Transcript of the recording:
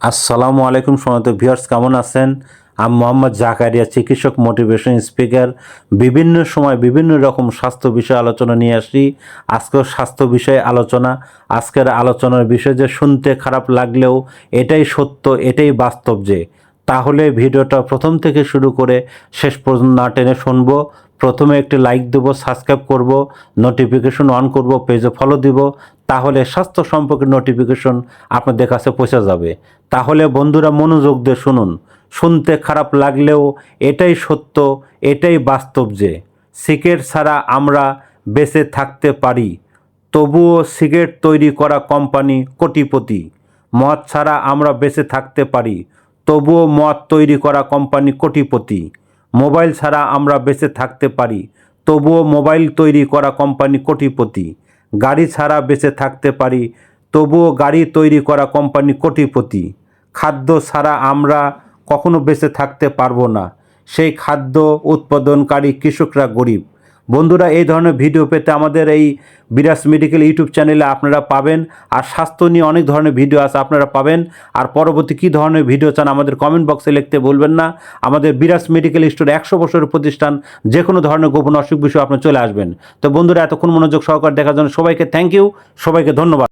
আসসালামু আলাইকুম সম্মানিত ভিউয়ার্স, কেমন আছেন? আমি মোহাম্মদ জাকারিয়া, চিকিৎসক, মোটিভেশন স্পিকার। বিভিন্ন সময় বিভিন্ন রকম স্বাস্থ্য বিষয়ে আলোচনা নিয়ে আসি। আজকেও স্বাস্থ্য বিষয়ে আলোচনা। আজকের আলোচনার বিষয় যে শুনতে খারাপ লাগলেও এটাই সত্য, এটাই বাস্তব যে, তাহলে ভিডিওটা প্রথম থেকে শুরু করে শেষ পর্যন্ত না টেনে শুনবো। প্রথমে একটি লাইক দেবো, সাবস্ক্রাইব করব, নোটিফিকেশন অন করব, পেজে ফলো দিব, তাহলে স্বাস্থ্য সম্পর্কে নোটিফিকেশন আপনাদের কাছে পৌঁছে যাবে। তাহলে বন্ধুরা মনোযোগ দিয়ে শুনুন। শুনতে খারাপ লাগলেও এটাই সত্য, এটাই বাস্তব যে সিগারেট ছাড়া আমরা বেঁচে থাকতে পারি, তবুও সিগারেট তৈরি করা কোম্পানি কোটিপতি। মদ ছাড়া আমরা বেঁচে থাকতে পারি, তবুও মদ তৈরি করা কোম্পানি কোটিপতি। মোবাইল ছাড়া আমরা বেঁচে থাকতে পারি, তবুও মোবাইল তৈরি করা কোম্পানি কোটিপতি। গাড়ি ছাড়া বেঁচে থাকতে পারি, তবুও গাড়ি তৈরি করা কোম্পানি কোটিপতি। খাদ্য ছাড়া আমরা কখনো বেঁচে থাকতে পারবো না, সেই খাদ্য উৎপাদনকারী কৃষকরা গরিব। বন্ধুরা, এই ধরনের ভিডিও পেতে আমাদের এই বিরাজ মেডিকেল ইউটিউব চ্যানেলে আপনারা পাবেন। আর স্বাস্থ্য নিয়ে অনেক ধরনের ভিডিও আছে, আপনারা পাবেন। আর পরবর্তী কী ধরনের ভিডিও চান আমাদের কমেন্ট বক্সে লিখতে ভুলবেন না। আমাদের বিরাজ মেডিকেল স্টোর 100 বছরের প্রতিষ্ঠান, যে কোনো ধরনের গোপন অসুখ বিষয়ে আপনি চলে আসবেন। তো বন্ধুরা, এতক্ষণ মনোযোগ সহকারে দেখার জন্য সবাইকে থ্যাংক ইউ, সবাইকে ধন্যবাদ।